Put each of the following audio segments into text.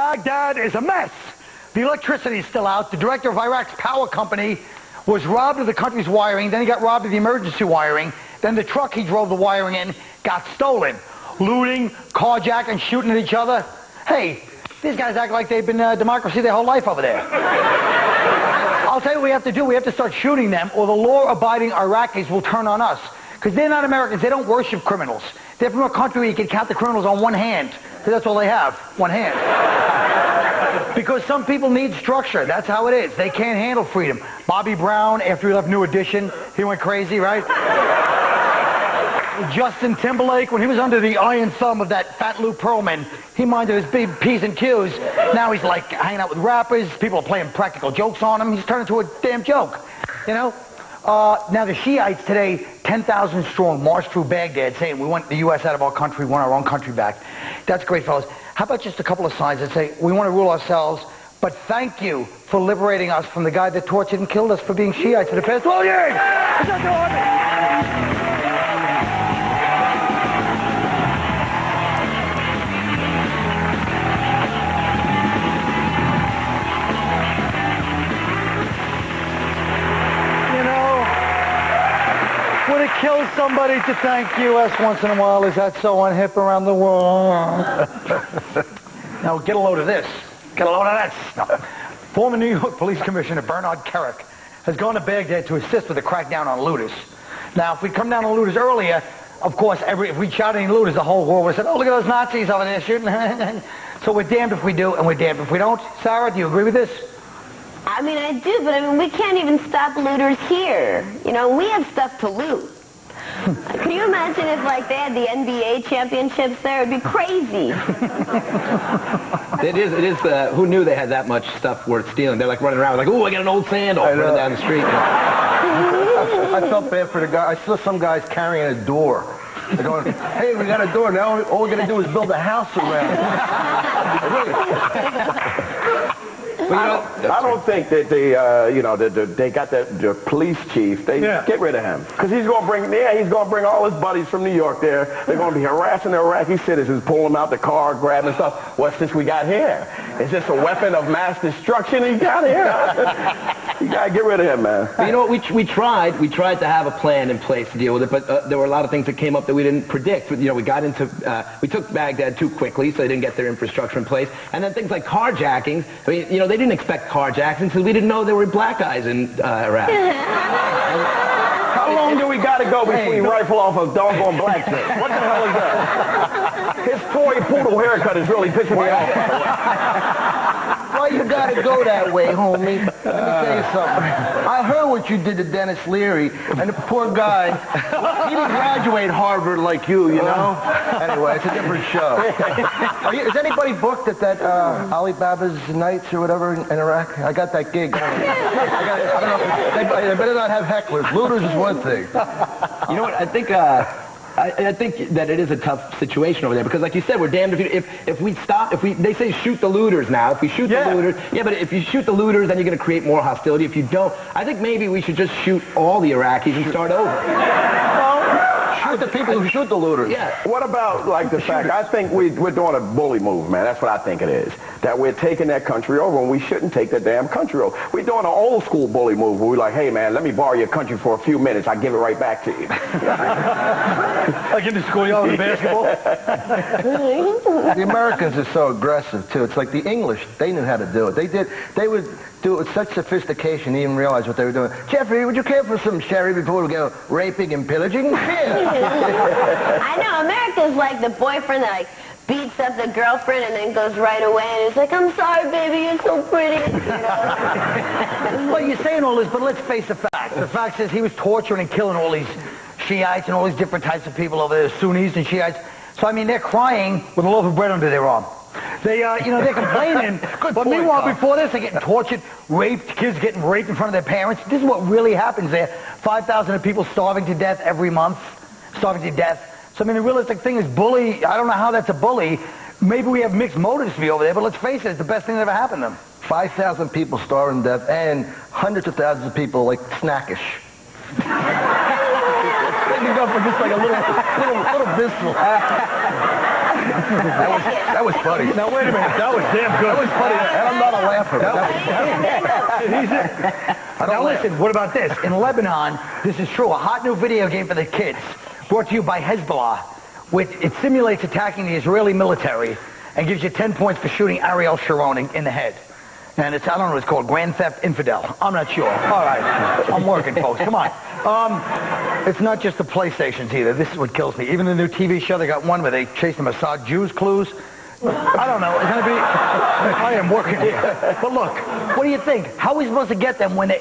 Baghdad is a mess. The electricity is still out. The director of Iraq's power company was robbed of the country's wiring. Then he got robbed of the emergency wiring. Then the truck he drove the wiring in got stolen. Looting, carjacking, shooting at each other. Hey, these guys act like they've been democracy their whole life over there. I'll tell you what we have to do. We have to start shooting them, or the law-abiding Iraqis will turn on us. Because they're not Americans. They don't worship criminals. They're from a country where you can count the criminals on one hand. Because that's all they have, one hand. Because some people need structure. That's how it is. They can't handle freedom. Bobby Brown, after he left New Edition, he went crazy, right? Justin Timberlake, when he was under the iron thumb of that fat Lou Pearlman, he minded his big P's and Q's. Now he's like hanging out with rappers. People are playing practical jokes on him. He's turned into a damn joke, you know? Now the Shiites today, 10,000 strong, marched through Baghdad saying we want the U.S. out of our country, we want our own country back. That's great, fellas. How about just a couple of signs that say we want to rule ourselves, but thank you for liberating us from the guy that tortured and killed us for being Shiites in the past 12 years? It's not so hard. Would it kill somebody to thank U.S. once in a while? Is that so unhip around the world? Now get a load of this. Get a load of that stuff. Former New York Police Commissioner Bernard Kerik has gone to Baghdad to assist with the crackdown on looters. Now, if we'd come down on looters earlier, of course, if we'd shot any looters, the whole world would have said, oh, look at those Nazis over there shooting. So we're damned if we do, and we're damned if we don't. Sarah, do you agree with this? I mean, I do, but I mean, we can't even stop looters here. You know, we have stuff to loot. Can you imagine if, like, they had the NBA championships there? It'd be crazy. It is, who knew they had that much stuff worth stealing? They're like running around like, ooh, I got an old sandal running down the street. I felt bad for the guy. I saw some guys carrying a door. They're going, hey, we got a door. Now all we're going to do is build a house around it. I don't think that they, they got the police chief. They get rid of him because he's going to bring all his buddies from New York there. They're going to be harassing the Iraqi citizens, pulling them out the car, grabbing stuff. What's this we got here? Is this a weapon of mass destruction he got here? You got to get rid of him, man. But you know what? We tried to have a plan in place to deal with it, but there were a lot of things that came up that we didn't predict. You know, we took Baghdad too quickly, so they didn't get their infrastructure in place, and then things like carjackings. I mean, you know, they didn't expect carjackings because we didn't know there were black guys in Iraq. How long do we got to go before we rifle off a doggone black thing? What the hell is that? His toy poodle haircut is really pissing me off. Why you gotta go that way, homie? Let me tell you something. I heard what you did to Dennis Leary, and the poor guy, he didn't graduate Harvard like you know? Anyway, it's a different show. Is anybody booked at that Alibaba's Nights or whatever in Iraq? I got that gig. I don't know. They better not have hecklers. Looters is one thing. You know what? I think that it is a tough situation over there because, like you said, we're damned if we stop. They say shoot the looters now. If we shoot the looters, but if you shoot the looters, then you're going to create more hostility. If you don't, I think maybe we should just shoot all the Iraqis and start over. Shoot the people who shoot the looters. Yeah. What about, like, the fact, I think we're doing a bully move, man. That's what I think it is. That we're taking that country over when we shouldn't take that damn country over. We're doing an old school bully move where we're like, hey, man, let me borrow your country for a few minutes. I give it right back to you. Like in the schoolyard with basketball? The Americans are so aggressive, too. It's like the English, they knew how to do it. They would do it with such sophistication, they didn't realize what they were doing. Jeffrey, would you care for some sherry before we go raping and pillaging? I know, America's like the boyfriend that, like, beats up the girlfriend and then goes right away and is like, I'm sorry, baby, you're so pretty. You know? Well, you're saying all this, but let's face the facts. The fact is he was torturing and killing all these Shiites and all these different types of people over there, Sunnis and Shiites. So, I mean, they're crying with a loaf of bread under their arm. They're complaining. But meanwhile, before this, they're getting tortured, raped, kids getting raped in front of their parents. This is what really happens there. 5,000 people starving to death every month, starving to death. So, I mean, the realistic thing is bully. I don't know how that's a bully. Maybe we have mixed motives to be over there, but let's face it, it's the best thing that ever happened to them. 5,000 people starving to death and hundreds of thousands of people, like, snackish. They can go for just like a little visceral. That was funny. Now, wait a minute. That was damn good. That was funny, and I'm not a laugher. Now, listen, what about this? In Lebanon, this is true, a hot new video game for the kids, brought to you by Hezbollah. It simulates attacking the Israeli military and gives you 10 points for shooting Ariel Sharon in the head. And it's, I don't know what it's called, Grand Theft Infidel. I'm not sure. All right. I'm working, folks. Come on. It's not just the PlayStations either. This is what kills me. Even the new TV show, they got one where they chase the Mossad Jews clues. I don't know. It's going to be... I am working here. But look, what do you think? How are we supposed to get them when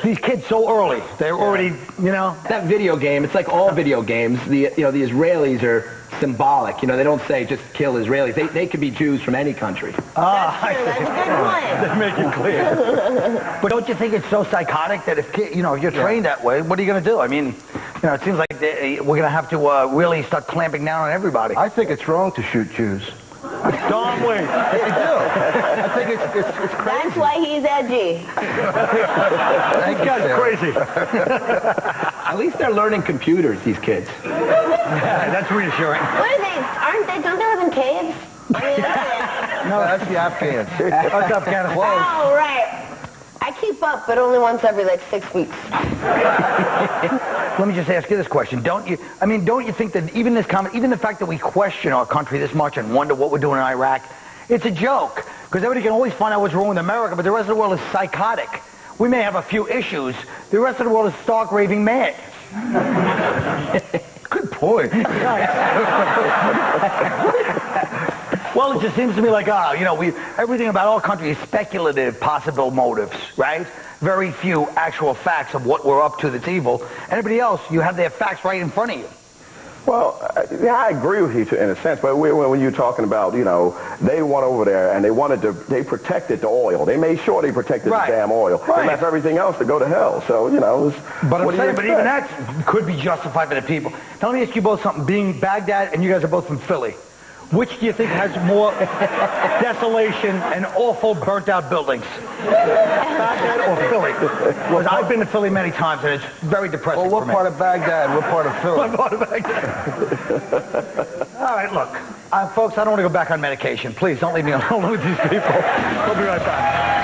these kids so early? They're already, you know... That video game, it's like all video games. The Israelis are symbolic. You know, they don't say just kill Israelis. They could be Jews from any country. That's true. That's a good point. They make it clear. But don't you think it's so psychotic that if you're trained that way, what are you going to do? I mean, it seems like we're going to have to really start clamping down on everybody. I think it's wrong to shoot Jews. Don't wait. I do. I think it's crazy. That's why he's edgy. That's crazy. At least they're learning computers, these kids. That's reassuring. What are they? Don't they live in caves? No, that's the Afghans. That's Afghanistan. Oh, right. I keep up, but only once every, 6 weeks. Let me just ask you this question. Don't you think that even the fact that we question our country this much and wonder what we're doing in Iraq, it's a joke. Because everybody can always find out what's wrong with America, but the rest of the world is psychotic. We may have a few issues. The rest of the world is stark raving mad. Good point. Well, it just seems to me like, everything about our country is speculative, possible motives, right? Very few actual facts of what we're up to that's evil. Everybody else, you have their facts right in front of you. Well, I agree with you in a sense, but when you're talking about, they went over there and they protected the oil. They made sure they protected the damn oil. Right. They left everything else to go to hell. So, But I'm saying, but even that could be justified by the people. Now, let me ask you both something. Being Baghdad, and you guys are both from Philly, which do you think has more desolation and awful burnt-out buildings? Baghdad or Philly? Because I've been to Philly many times, and it's very depressing. Well, what part of Baghdad? What part of Philly? What part of Baghdad? All right, look. Folks, I don't want to go back on medication. Please, don't leave me alone with these people. We'll be right back.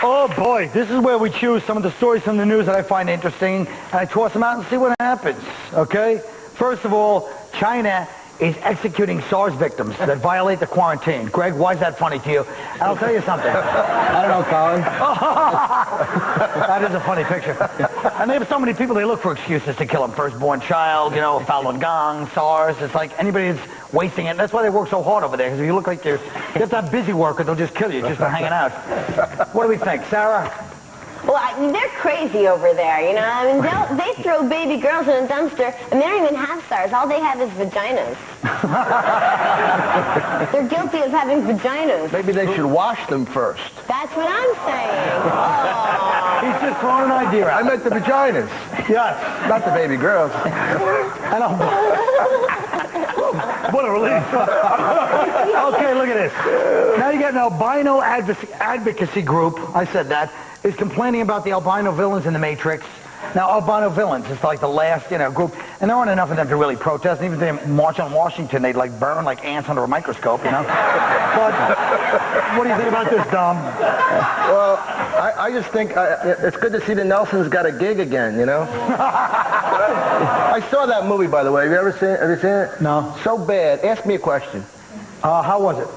Oh boy, this is where we choose some of the stories from the news that I find interesting, and I toss them out and see what happens, okay? First of all, China is executing SARS victims that violate the quarantine. Greg, why is that funny to you? And I'll tell you something. I don't know, Colin. That is a funny picture. And they have so many people, they look for excuses to kill them. Firstborn child, Falun Gong, SARS. It's like anybody that's wasting it. That's why they work so hard over there, because if you look like you have to have busy workers, they'll just kill you just for hanging out. What do we think? Sarah? Well, they're crazy over there, they throw baby girls in a dumpster, and they don't even have SARS. All they have is vaginas. They're guilty of having vaginas. Maybe they should wash them first. That's what I'm saying. Oh. He's just throwing an idea out. I meant the vaginas. Yes. Not the baby girls. What a relief. Okay, look at this. Now you got an albino advocacy group, I said that, is complaining about the albino villains in the Matrix. Now, albino villains is like the last, group, and there aren't enough of them to really protest. And even if they march on Washington, they'd burn like ants under a microscope, But what do you think about this, Dom? Well, I just think it's good to see the Nelsons got a gig again, I saw that movie, by the way. Have you seen it? No. So bad. Ask me a question. How was it?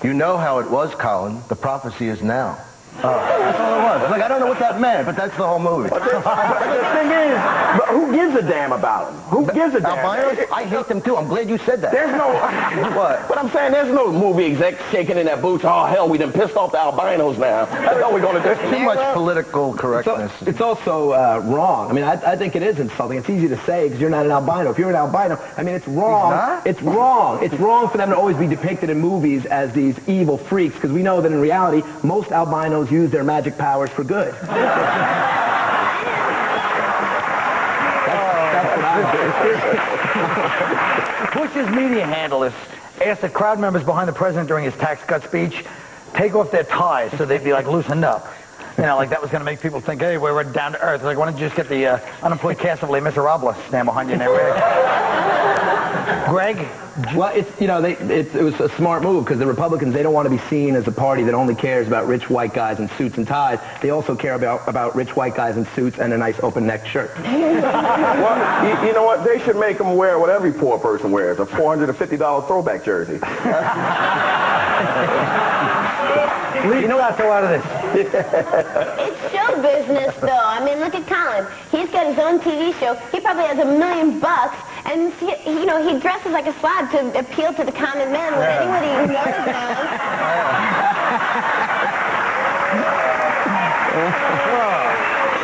You know how it was, Colin. The prophecy is now. That's all it was. I don't know what that meant, but that's the whole movie. But the thing is, who gives a damn about them? Who gives a damn? Albinos? I hate them too. I'm glad you said that. There's no... What? But I'm saying there's no movie exec shaking in their boots. Oh, hell, we done pissed off the albinos now. That's all we're going to do. Too much political correctness. It's also wrong. I mean, I think it is insulting. It's easy to say because you're not an albino. If you're an albino, it's wrong. It's wrong. It's wrong for them to always be depicted in movies as these evil freaks, because we know that in reality, most albinos use their magic powers for good. That's what I Bush's media handle is asked the crowd members behind the president during his tax cut speech, take off their ties so they'd be like loosened up. You know, like that was going to make people think, hey, we're down to earth. Like, why don't you just get the unemployed cast of Les Miserables stand behind you in there, Greg? Well, it's, you know, it was a smart move because the Republicans, they don't want to be seen as a party that only cares about rich white guys in suits and ties. They also care about rich white guys in suits and a nice open-neck shirt. Well, you know what? They should make them wear what every poor person wears, a $450 throwback jersey. You know what? Throw out of this. It's show business, though. I mean, look at Colin. He's got his own TV show. He probably has $1 million, and you know, he dresses like a slob to appeal to the common man. When anybody knows knows.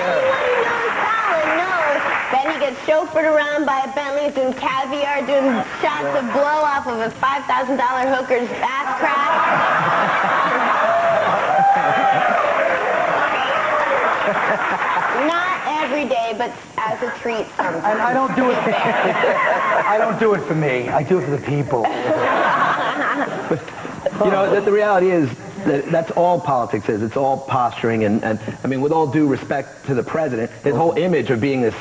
Anybody knows Colin knows. Then he gets chauffeured around by a Bentley, doing caviar, doing shots of blow off of a $5,000 hooker's ass crack. Not every day, but as a treat sometimes. And I don't do it. I don't do it for me. I do it for the people. You know, the reality is that's all politics is. It's all posturing, and I mean, with all due respect to the president, his whole image of being this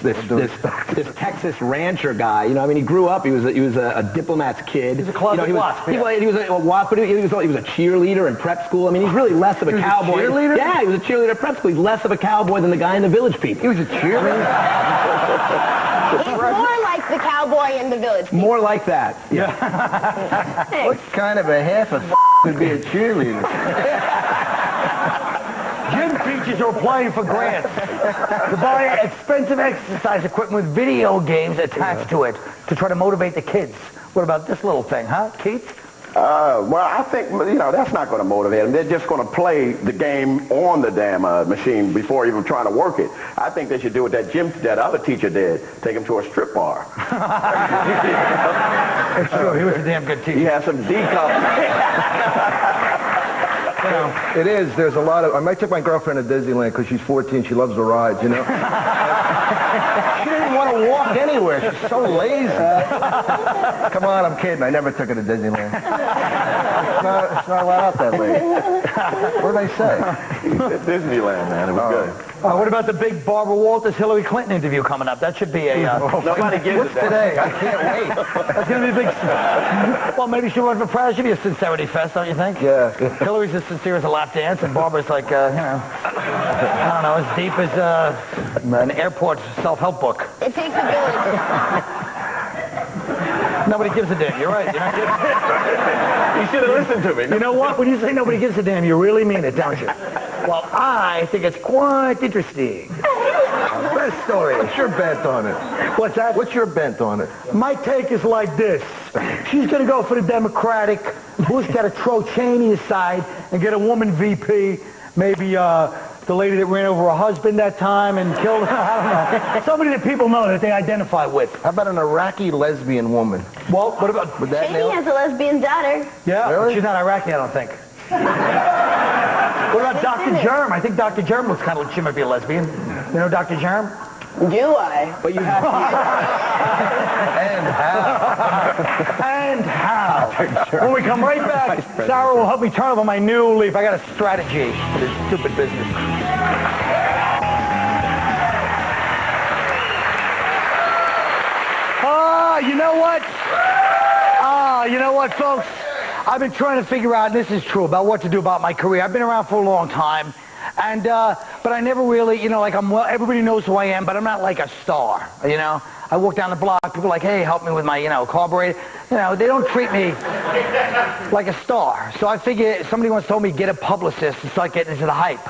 Texas rancher guy. You know, I mean, he grew up. He was a diplomat's kid. He's a closet wasp. He was a wasp, but he was a cheerleader in prep school. I mean, he's really less of a cowboy. Cheerleader? Yeah, he was a cheerleader in prep school. He's less of a cowboy than the guy in the Village People. He was a cheerleader? He's more like the cowboy in the Village. More like that. Yeah. What kind of a half a could be a cheerleader? Gym teachers are applying for grants to buy expensive exercise equipment with video games attached to it to try to motivate the kids. What about this little thing, huh, Keith? Well, I think, you know, that's not going to motivate them. They're just going to play the game on the damn machine before even trying to work it. I think they should do what that other teacher did. Take them to a strip bar. It's true. He was a damn good teacher. He had some decals. It is. There's a lot of... I might take my girlfriend to Disneyland because she's 14. She loves the rides, you know? She didn't want to walk anywhere. She's so lazy. Come on, I'm kidding. I never took her to Disneyland. It's not allowed out that late. What did I say? Disneyland, man. It was good. What about the big Barbara Walters Hillary Clinton interview coming up? That should be a... Nobody gives it that. Today? I can't wait. That's going to be a big... Well, maybe she'll run for president. Should be a sincerity fest, don't you think? Yeah. Hillary's as sincere as a lap dance, and Barbara's like, you know, I don't know, as deep as an airport self-help book. It takes a village. Nobody gives a damn. You're right. You're not kidding. You should have listened to me. You know what? When you say nobody gives a damn, you really mean it, don't you? Well, I think it's quite interesting. Best story. What's your bent on it? What's that? What's your bent on it? My take is like this. She's going to go for the Democratic. Bush got to throw Cheney aside and get a woman VP. Maybe the lady that ran over her husband that time and killed her. I don't know. Somebody that people know that they identify with. How about an Iraqi lesbian woman? Well, what about... Would that nail Cheney it? has a lesbian daughter. Yeah, Really? she's not Iraqi, I don't think. What about Dr. Germ? I think Dr. Germ looks kind of like she might be a lesbian. You know Dr. Germ? Do I? But you have And how? And how? When we come right back, Sarah will help me turn over my new leaf. I got a strategy for this stupid business. You know what? You know what, folks? I've been trying to figure out, and this is true, about what to do about my career. I've been around for a long time, and but I never really, you know, like everybody knows who I am, but I'm not like a star, you know? I walk down the block, people are like, hey, help me with my, you know, carburetor. You know, they don't treat me like a star. So I figure somebody once told me, get a publicist and start getting into the hype.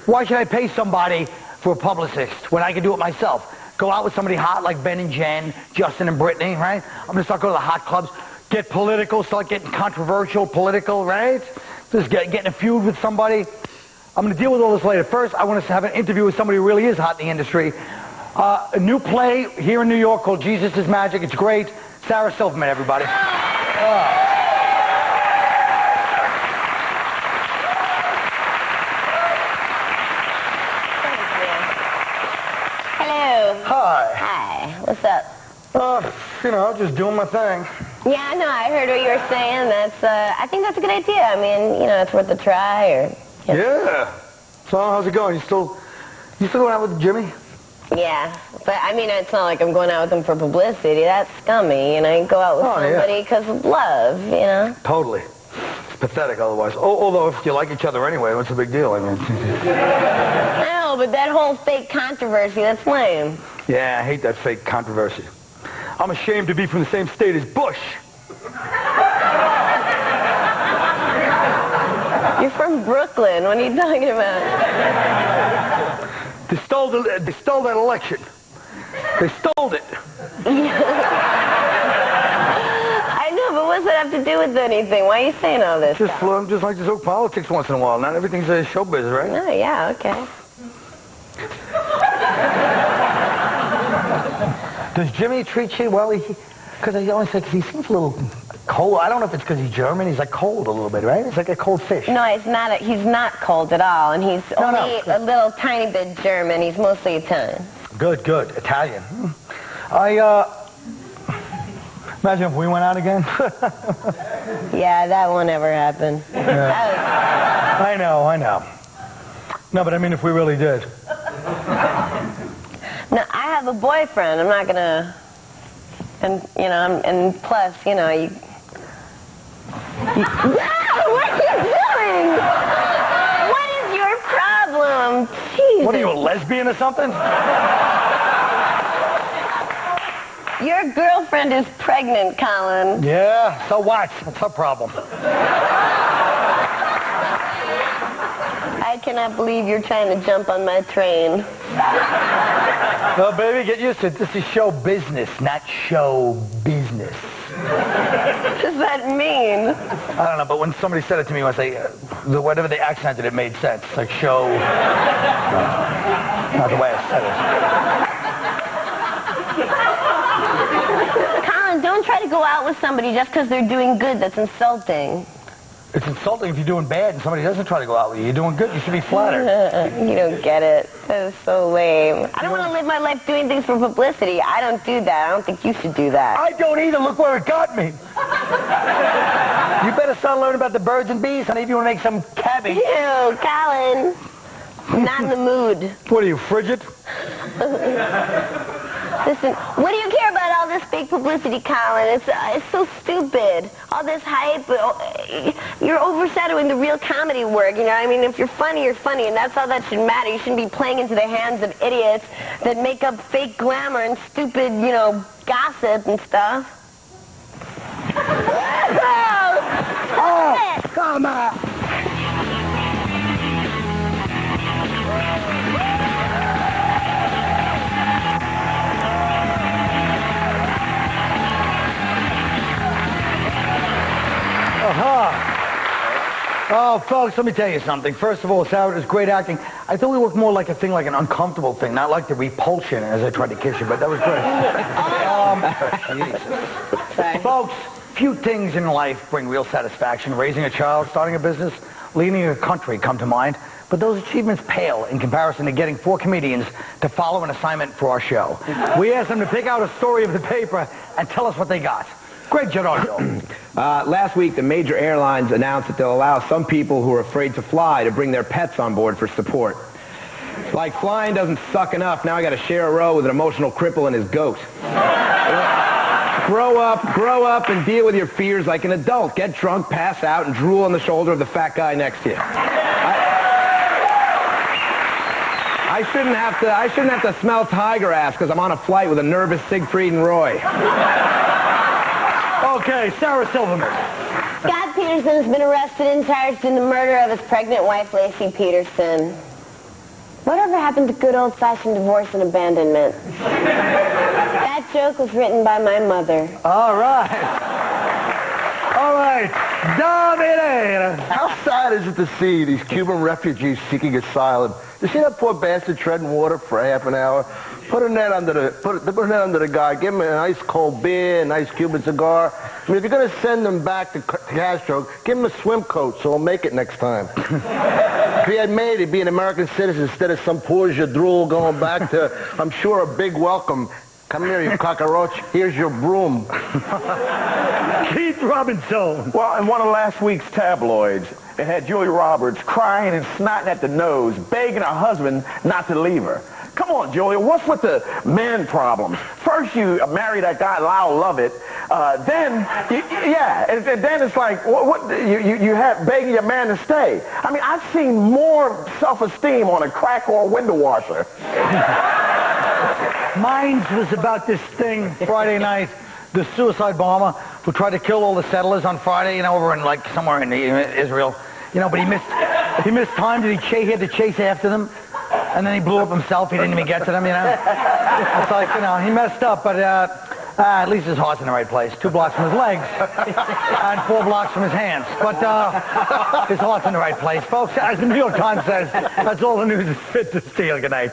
Why should I pay somebody for a publicist when I can do it myself? Go out with somebody hot like Ben and Jen, Justin and Brittany, right? I'm going to start going to the hot clubs, get political, start getting controversial, political, right? Just getting a feud with somebody. I'm going to deal with all this later. First, I want to have an interview with somebody who really is hot in the industry. A new play here in New York called Jesus is Magic. It's great. Sarah Silverman, everybody. Hello. Hi. Hi. What's up? You know, just doing my thing. Yeah, no, I heard what you were saying. That's, I think that's a good idea. I mean, you know, it's worth a try, or... You know. Yeah. So how's it going? You still going out with Jimmy? Yeah, but I mean, it's not like I'm going out with him for publicity. That's scummy, you know. You go out with somebody because of love, you know. Totally. It's pathetic otherwise. Although if you like each other anyway, what's the big deal? I mean. No, but that whole fake controversy, that's lame. Yeah, I hate that fake controversy. I'm ashamed to be from the same state as Bush. You're from Brooklyn. What are you talking about? They stole that election. They stole it. I know, but what's that have to do with anything? Why are you saying all this stuff? I'm just like to talk politics once in a while. Not everything's showbiz, right? Oh, yeah, okay. Does Jimmy treat you well? Because I always say, he seems a little cold. I don't know if it's because he's German. He's like cold a little bit, right? It's like a cold fish. No, he's not cold at all, and he's only a little tiny bit German. He's mostly Italian. Good. Italian. Imagine if we went out again. Yeah, that won't ever happen. Yeah. I know. No, but I mean if we really did. No, I have a boyfriend. I'm not gonna... And, you know, and plus, you know, you... What are you doing? What is your problem? Jesus. What are you, a lesbian or something? Your girlfriend is pregnant, Colin. Yeah, so what? What's her problem? I cannot believe you're trying to jump on my train. Well, baby, get used to it. This is show business, not show business. What does that mean? I don't know, but when somebody said it to me once, whatever they accented, it made sense. Like show... not the way I said it. Colin, don't try to go out with somebody just because they're doing good. That's insulting. It's insulting if you're doing bad and somebody doesn't try to go out with you. You're doing good. You should be flattered. You don't get it. That is so lame. I don't want to live my life doing things for publicity. I don't do that. I don't think you should do that. I don't either. Look where it got me. You better start learning about the birds and bees, honey, if you want to make some cabbage. Ew, Colin. I'm not in the mood. What are you, frigid? Listen, what do you care about all this fake publicity, Colin? It's so stupid. All this hype, you're overshadowing the real comedy work, you know? I mean, if you're funny, you're funny, and that's all that should matter. You shouldn't be playing into the hands of idiots that make up fake glamour and stupid, you know, gossip and stuff. Oh, come on. Oh, folks, let me tell you something. First of all, Sarah, it was great acting. I thought we looked more like a thing, like an uncomfortable thing, not like the repulsion as I tried to kiss you, but that was great. Folks, few things in life bring real satisfaction. Raising a child, starting a business, leading a country come to mind. But those achievements pale in comparison to getting 4 comedians to follow an assignment for our show. We asked them to pick out a story of the paper and tell us what they got. Great, Giraldo. Last week, the major airlines announced that they'll allow some people who are afraid to fly to bring their pets on board for support. Like flying doesn't suck enough, now I got to share a row with an emotional cripple and his goat. Grow up, and deal with your fears like an adult. Get drunk, pass out, and drool on the shoulder of the fat guy next to you. I shouldn't have to smell tiger ass because I'm on a flight with a nervous Siegfried and Roy. Okay, Sarah Silverman. Scott Peterson has been arrested and charged in the murder of his pregnant wife, Lacey Peterson. Whatever happened to good old-fashioned divorce and abandonment? That joke was written by my mother. All right. Dominator. How sad is it to see these Cuban refugees seeking asylum? You see that poor bastard treading water for half an hour? Put a net under the guy. Give him a nice cold beer, a nice Cuban cigar. I mean, if you're going to send him back to Castro, give him a swim coat so he'll make it next time. If he had made it, he'd be an American citizen instead of some poor jadrul going back to, I'm sure, a big welcome Come here, you cockroach. Here's your broom. Keith Robinson. Well, in one of last week's tabloids, it had Julia Roberts crying and snotting at the nose, begging her husband not to leave her. Come on, Julia, what's with the men problems? First, you marry that guy, Lyle Lovett. Then it's like, you have begging your man to stay. I mean, I've seen more self-esteem on a crack or a window washer. Mine was about this thing Friday night, the suicide bomber who tried to kill all the settlers on Friday, over in like somewhere in Israel. But he missed time. He had to chase after them, and then he blew up himself. He didn't even get to them. It's like he messed up, but at least his heart's in the right place. 2 blocks from his legs and 4 blocks from his hands, but his heart's in the right place, folks. As the New York Times says, that's all the news is fit to steal. Good night.